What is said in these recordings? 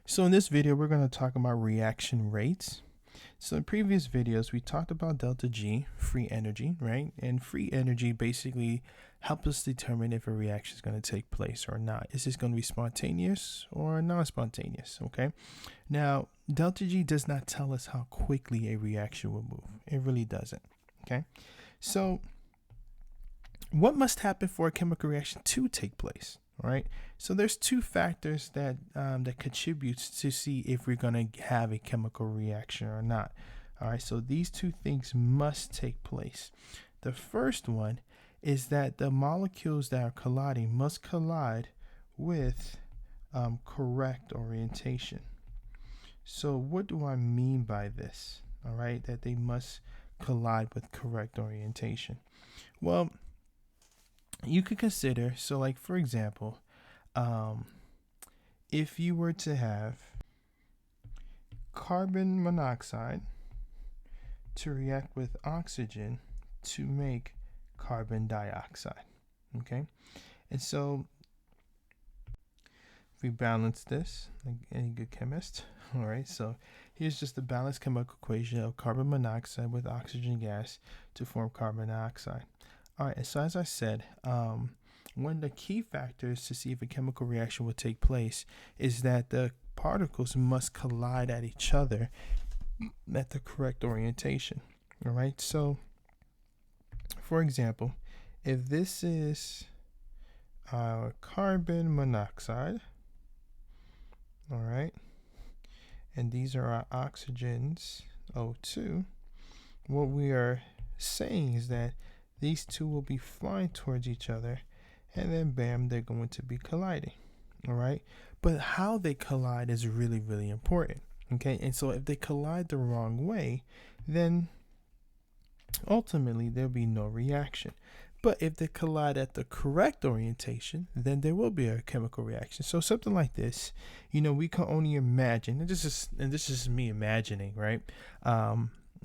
So in this video, we're going to talk about reaction rates. So in previous videos, we talked about delta G, free energy, right? And free energy basically helps us determine if a reaction is going to take place or not. Is this going to be spontaneous or non-spontaneous, okay? Now, delta G does not tell us how quickly a reaction will move. It really doesn't, okay? So what must happen for a chemical reaction to take place? All right. So there's two factors that contributes to see if we're going to have a chemical reaction or not. All right. So these two things must take place. The first one is that the molecules that are colliding must collide with correct orientation. So what do I mean by this? All right. That they must collide with correct orientation. Well, you could consider, so like for example, if you were to have carbon monoxide to react with oxygen to make carbon dioxide, okay? And so if we balance this, like any good chemist, all right, so here's just the balanced chemical equation of carbon monoxide with oxygen gas to form carbon dioxide. All right, and so as I said, one of the key factors to see if a chemical reaction will take place is that the particles must collide at each other at the correct orientation. All right, so for example, if this is carbon monoxide, all right, and these are our oxygens, O2, what we are saying is that these two will be flying towards each other, and then bam, they're going to be colliding. All right. But how they collide is really, really important. Okay. And so if they collide the wrong way, then ultimately there'll be no reaction. But if they collide at the correct orientation, then there will be a chemical reaction. So something like this, we can only imagine, and this is me imagining, right?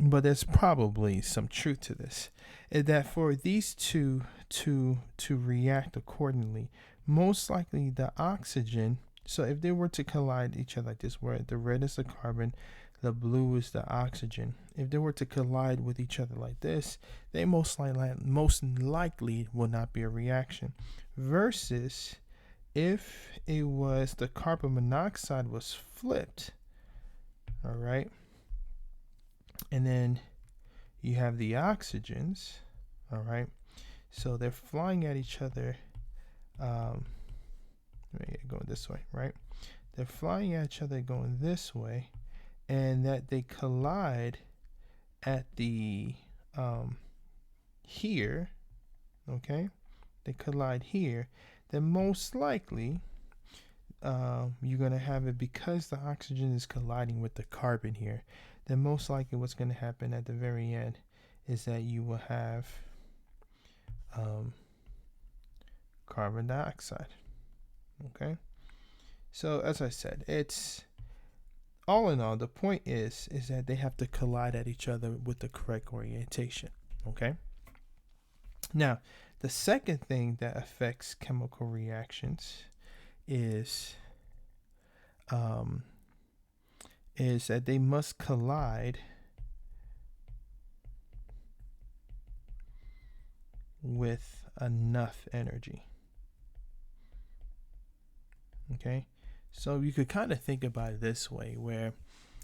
But there's probably some truth to this, is that for these two to react accordingly, most likely the oxygen, so if they were to collide each other like this, where the red is the carbon, the blue is the oxygen, if they were to collide with each other like this, they most likely will not be a reaction. Versus if it was the carbon monoxide was flipped, all right, and then you have the oxygens, all right, so they're flying at each other, going this way, right? They're flying at each other going this way, and that they collide at the here, okay, they collide here, then most likely you're going to have it, because the oxygen is colliding with the carbon here, then most likely what's going to happen at the very end is that you will have carbon dioxide. Okay, so as I said, it's all in all, the point is that they have to collide at each other with the correct orientation. Okay, now the second thing that affects chemical reactions is that they must collide with enough energy. Okay, so you could kind of think about it this way, where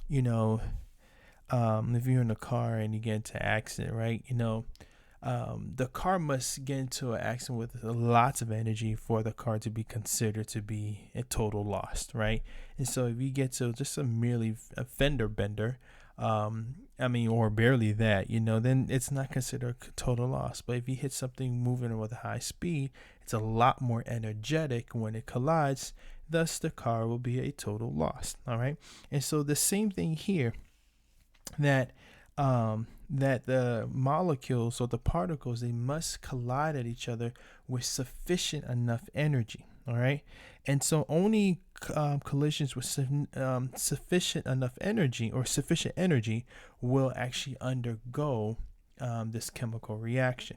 if you're in a car and you get into an accident, right, the car must get into an accident with lots of energy for the car to be considered to be a total loss, right? And so if you get to just merely a fender bender, or barely that, then it's not considered a total loss. But if you hit something moving with a high speed, it's a lot more energetic when it collides. Thus, the car will be a total loss. All right. And so the same thing here, that the molecules or the particles, they must collide at each other with sufficient enough energy. All right. And so only collisions with sufficient enough energy, or sufficient energy, will actually undergo this chemical reaction.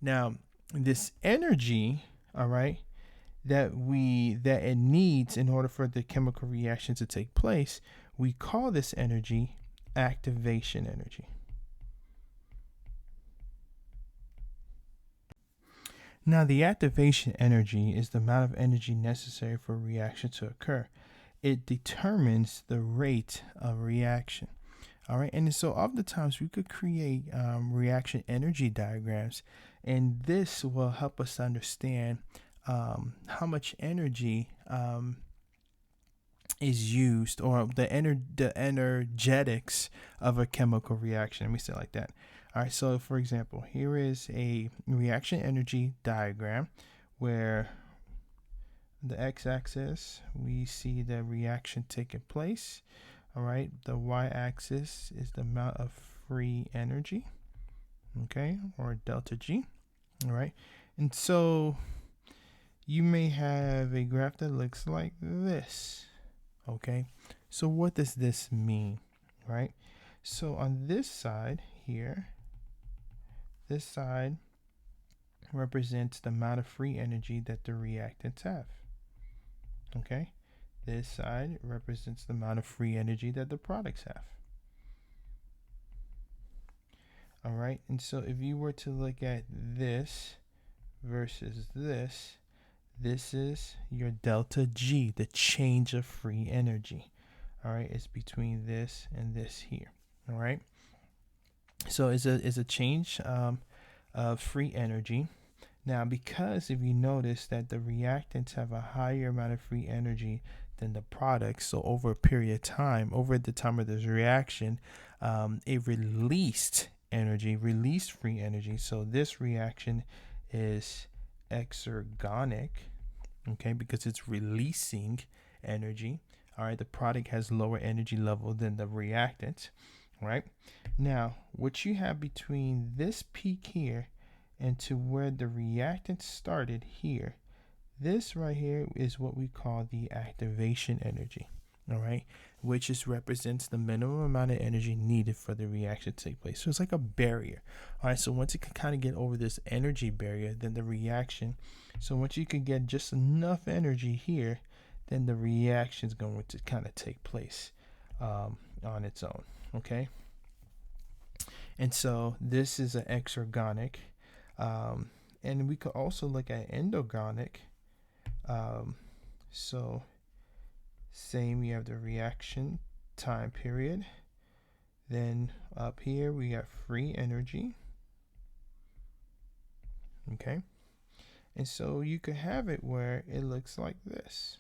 Now, this energy, all right, that it needs in order for the chemical reaction to take place, we call this energy activation energy. Now, the activation energy is the amount of energy necessary for a reaction to occur. It determines the rate of reaction. All right, and so oftentimes we could create reaction energy diagrams, and this will help us understand how much energy is used, or the energetics of a chemical reaction. Let me say it like that. All right, so for example, here is a reaction energy diagram where the x-axis we see the reaction taking place. All right, the y-axis is the amount of free energy, okay, or delta G. All right, and so you may have a graph that looks like this. Okay, so what does this mean, right? So on this side here, this side represents the amount of free energy that the reactants have. Okay, this side represents the amount of free energy that the products have. All right, and so if you were to look at this versus this is your delta G, the change of free energy. All right, it's between this and this here. All right, so it's a change of free energy. Now, because if you notice that the reactants have a higher amount of free energy than the products, so over a period of time, over the time of this reaction, it released free energy. So this reaction is exergonic, okay, because it's releasing energy. All right, the product has lower energy level than the reactant. Right, now what you have between this peak here and to where the reactant started here, this right here is what we call the activation energy. All right, which represents the minimum amount of energy needed for the reaction to take place. So it's like a barrier. All right, so once it can kind of get over this energy barrier, then the reaction, so once you can get just enough energy here, then the reaction is going to kind of take place on its own. Okay, and so this is an exergonic, and we could also look at endogonic. So same, you have the reaction time period. Then up here we have free energy. Okay, and so you could have it where it looks like this,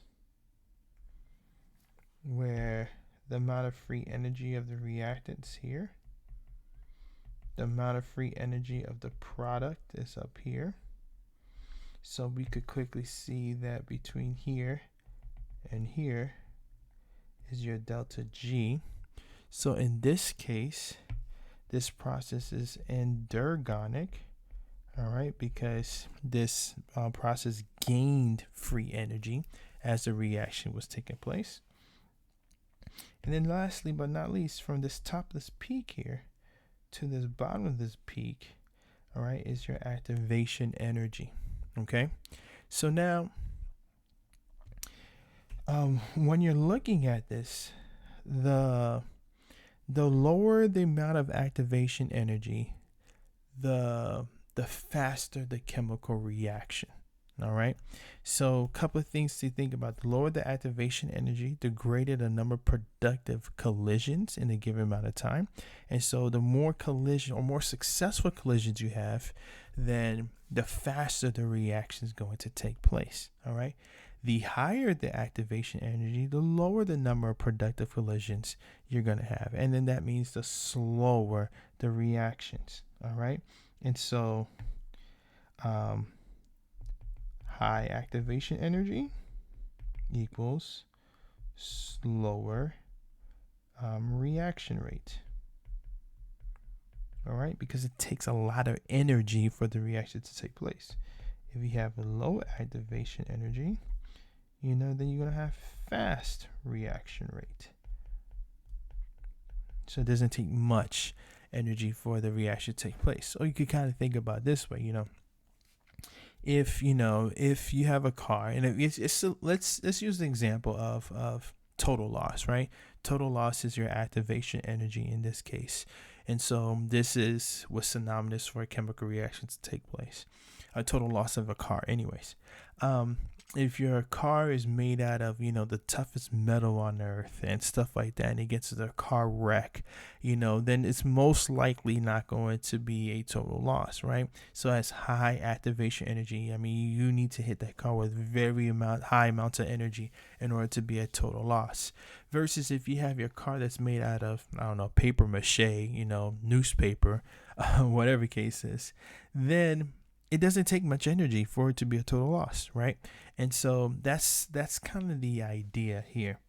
where the amount of free energy of the reactants here, the amount of free energy of the product is up here. So we could quickly see that between here and here is your delta G. So in this case, this process is endogonic, all right, because this process gained free energy as the reaction was taking place. And then lastly but not least, from this top of this peak here to this bottom of this peak, all right, is your activation energy. Okay, so now when you're looking at this, the lower the amount of activation energy, the faster the chemical reaction. All right, so a couple of things to think about. The lower the activation energy, the greater the number of productive collisions in a given amount of time. And so the more collision or more successful collisions you have, then the faster the reaction is going to take place. All right, the higher the activation energy, the lower the number of productive collisions you're going to have. And then that means the slower the reactions. All right, and so high activation energy equals slower reaction rate. All right, because it takes a lot of energy for the reaction to take place. If you have a low activation energy, then you're going to have fast reaction rate. So it doesn't take much energy for the reaction to take place. So you could kind of think about it this way, if if you have a car, and let's use the example of total loss, right? Total loss is your activation energy in this case, and so this is what's synonymous for a chemical reaction to take place. A total loss of a car, anyways. um if your car is made out of the toughest metal on earth and stuff like that, and it gets to the car wreck, then it's most likely not going to be a total loss, right? So as high activation energy, I mean, you need to hit that car with high amounts of energy in order to be a total loss. Versus if you have your car that's made out of, I don't know, paper mache, newspaper, whatever case is, then it doesn't take much energy for it to be a total loss, right? And so that's kind of the idea here,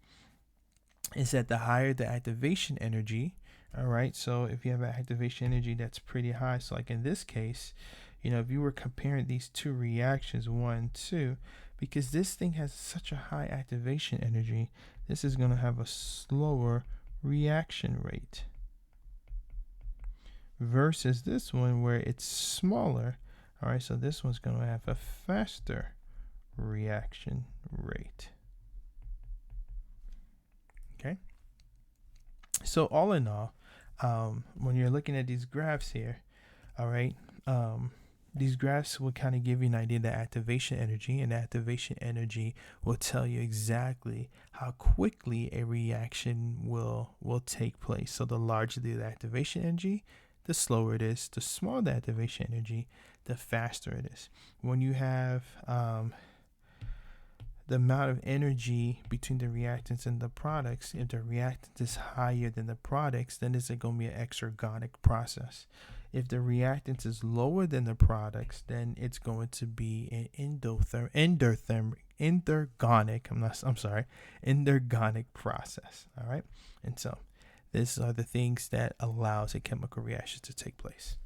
is that the higher the activation energy, all right, so if you have an activation energy that's pretty high, so like in this case, if you were comparing these two reactions, 1, 2, because this thing has such a high activation energy, this is going to have a slower reaction rate versus this one where it's smaller. All right, so this one's going to have a faster reaction rate. Okay. So all in all, when you're looking at these graphs here, all right, these graphs will kind of give you an idea of the activation energy, and activation energy will tell you exactly how quickly a reaction will take place. So the larger the activation energy, the slower it is. The smaller the activation energy, the faster it is. When you have the amount of energy between the reactants and the products, if the reactant is higher than the products, then it's going to be an exergonic process. If the reactants is lower than the products, then it's going to be an endogonic process. All right, and so these are the things that allows a chemical reaction to take place.